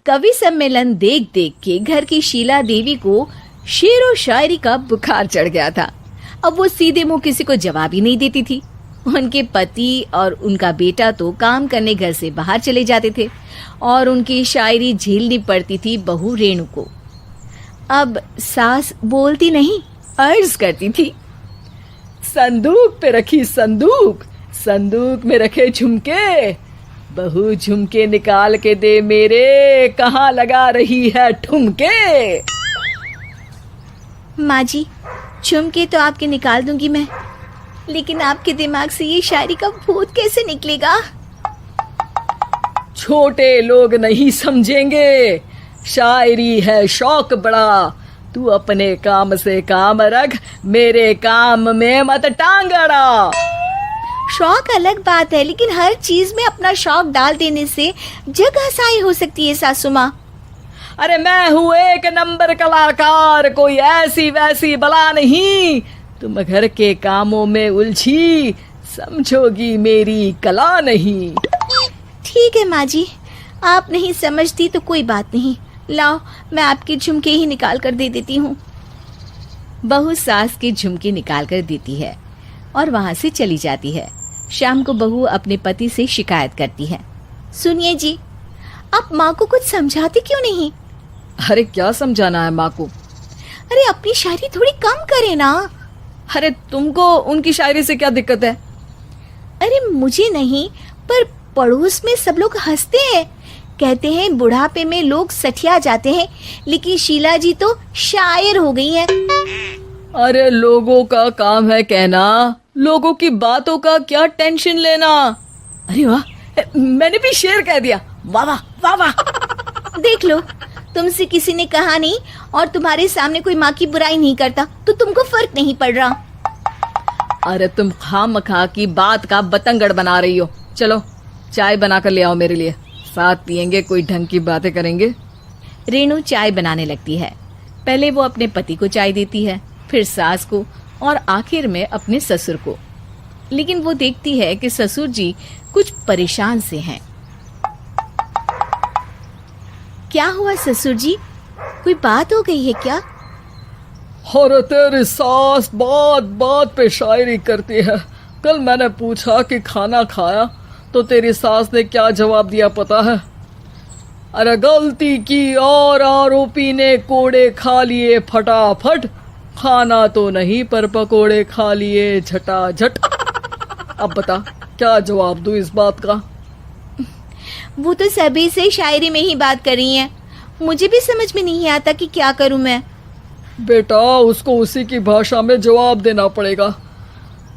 कवि सम्मेलन देख देख के घर की शीला देवी को शेरो शायरी का बुखार चढ़ गया था। अब वो सीधे मुंह किसी को जवाब ही नहीं देती थी। उनके पति और उनका बेटा तो काम करने घर से बाहर चले जाते थे और उनकी शायरी झेलनी पड़ती थी बहू रेणु को। अब सास बोलती नहीं, अर्ज करती थी, संदूक पे रखी संदूक, संदूक में रखे झुमके, बहू झुमके निकाल के दे मेरे, कहाँ लगा रही है ठुमके। माँ जी, झुमके तो आपके निकाल दूंगी मैं, लेकिन आपके दिमाग से ये शायरी का भूत कैसे निकलेगा? छोटे लोग नहीं समझेंगे, शायरी है शौक बड़ा, तू अपने काम से काम रख, मेरे काम में मत टांग अड़ा। शौक अलग बात है, लेकिन हर चीज में अपना शौक डाल देने से जग हसाई हो सकती है सासू माँ। अरे मैं हूँ एक नंबर कलाकार, कोई ऐसी वैसी बला नहीं, तुम घर के कामों में उलझी, समझोगी मेरी कला नहीं। ठीक है माँ जी, आप नहीं समझती तो कोई बात नहीं, लाओ मैं आपके झुमके ही निकाल कर दे देती हूँ। बहू सास के झुमके निकाल कर देती है और वहाँ से चली जाती है। शाम को बहू अपने पति से शिकायत करती है, सुनिए जी, आप माँ को कुछ समझाते क्यों नहीं? अरे क्या समझाना है माँ को? अरे अपनी शायरी थोड़ी कम करे ना। अरे तुमको उनकी शायरी से क्या दिक्कत है? अरे मुझे नहीं, पर पड़ोस में सब लोग हंसते हैं, कहते हैं बुढ़ापे में लोग सठिया जाते हैं, लेकिन शीला जी तो शायर हो गई हैं। अरे लोगों का काम है कहना, लोगों की बातों का क्या टेंशन लेना। अरे वाह, मैंने भी शेर कह दिया, वाह वाह वाह वाह। देख लो, तुमसे किसी ने कहा नहीं और तुम्हारे सामने कोई माँ की बुराई नहीं करता तो तुमको फर्क नहीं पड़ रहा। अरे तुम खामखा की बात का बतंगड़ बना रही हो। चलो चाय बना कर ले आओ मेरे लिए, साथ पियेंगे, कोई ढंग की बातें करेंगे। रेणु चाय बनाने लगती है। पहले वो अपने पति को चाय देती है, फिर सास को और आखिर में अपने ससुर को। लेकिन वो देखती है कि ससुर जी कुछ परेशान से हैं। क्या हुआ ससुर जी, कोई बात हो गई है क्या? अरे तेरी सास बात बात पे शायरी करती है। कल मैंने पूछा कि खाना खाया तो तेरी सास ने क्या जवाब दिया पता है? अरे गलती की और आरोपी ने कोड़े खा लिए फटाफट, खाना तो नहीं पर पकोड़े खा लिए झटाझट। अब बता क्या जवाब दूं इस बात का? वो तो सभी से शायरी में ही बात कर रही हैं, मुझे भी समझ में नहीं आता कि क्या करूं मैं। बेटा उसको उसी की भाषा में जवाब देना पड़ेगा।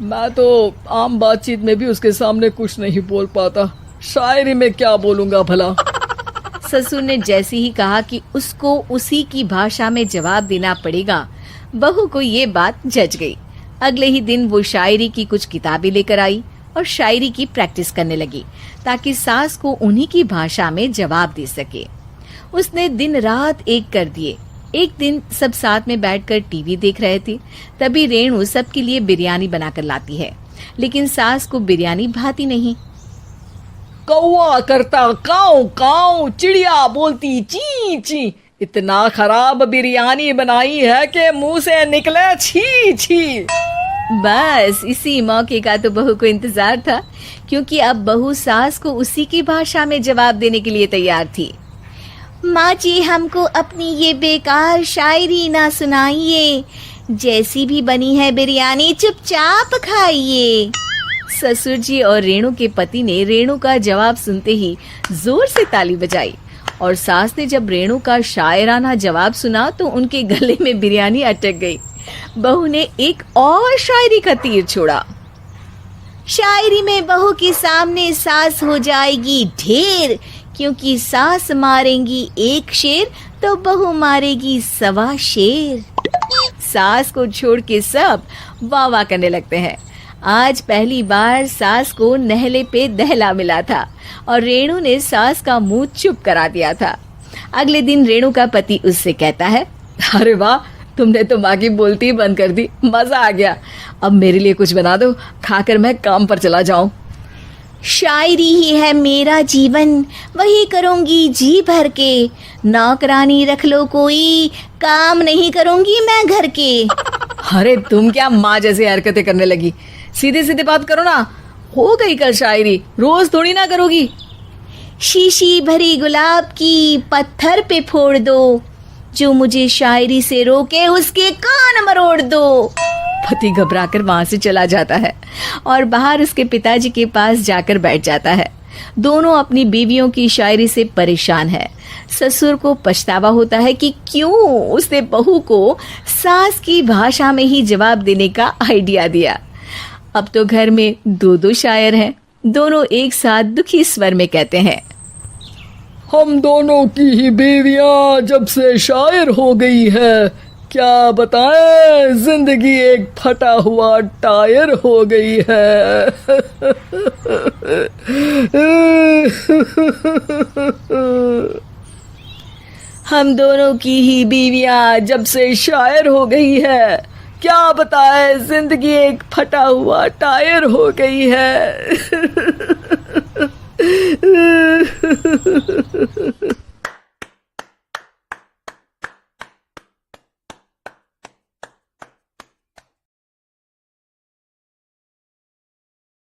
मैं तो आम बातचीत में भी उसके सामने कुछ नहीं बोल पाता, शायरी में क्या बोलूंगा भला। ससुर ने जैसे ही कहा कि उसको उसी की भाषा में जवाब देना पड़ेगा, बहू को ये बात जच गई। अगले ही दिन वो शायरी की कुछ किताबें लेकर आई और शायरी की प्रैक्टिस करने लगी ताकि सास को उन्हीं की भाषा में जवाब दे सके। उसने दिन रात एक कर दिए। एक दिन सब साथ में बैठकर टीवी देख रहे थे, तभी रेणु सबके लिए बिरयानी बनाकर लाती है, लेकिन सास को बिरयानी भाती नहीं। कौवा करता काऊ काऊ, चिड़िया बोलती ची ची, इतना खराब बिरयानी बनाई है कि मुंह से निकले छी छी। बस इसी मौके का तो बहू को इंतजार था, क्योंकि अब बहू सास को उसी की भाषा में जवाब देने के लिए तैयार थी। माँ जी, हमको अपनी ये बेकार शायरी ना सुनाइए, जैसी भी बनी है बिरयानी चुपचाप खाइए। ससुर जी और रेणु के पति ने रेणु का जवाब सुनते ही जोर से ताली बजाई और सास ने जब रेणु का शायराना जवाब सुना तो उनके गले में बिरयानी अटक गई। बहू ने एक और शायरी का तीर छोड़ा। शायरी में बहू के सामने सास हो जाएगी ढेर, क्योंकि सास मारेंगी एक शेर तो बहू मारेगी 1.25 शेर। सास को छोड़ के सब वाह वाह करने लगते हैं। आज पहली बार सास को नहले पे दहला मिला था और रेणु ने सास का मुंह चुप करा दिया था। अगले दिन रेणु का पति उससे कहता है, अरे वाह, तुमने तो माँ की बोलती बंद कर दी, मजा आ गया। अब मेरे लिए कुछ बना दो, खाकर मैं काम पर चला जाऊं। शायरी ही है मेरा जीवन, वही करूंगी जी भर के। नौकरानी रख लो कोई, काम नहीं करूंगी मैं घर के। अरे तुम क्या माँ जैसी हरकतें करने लगी, सीधे सीधे बात करो ना। हो गई कल शायरी, रोज थोड़ी ना करोगी। शीशी भरी गुलाब की पत्थर पे फोड़ दो, जो मुझे शायरी से रोके उसके कान मरोड़ दो। पति घबराकर वहां से चला जाता है और बाहर उसके पिताजी के पास जाकर बैठ जाता है। दोनों अपनी बीवियों की शायरी से परेशान है। ससुर को पछतावा होता है कि क्यों उसने बहू को सास की भाषा में ही जवाब देने का आइडिया दिया। अब तो घर में दो दो शायर हैं। दोनों एक साथ दुखी स्वर में कहते हैं, हम दोनों की ही बीवियां जब से शायर हो गई है, क्या बताएं, जिंदगी एक फटा हुआ टायर हो गई है। हम दोनों की ही बीवियां जब से शायर हो गई है, क्या बताए जिंदगी एक फटा हुआ टायर हो गई है।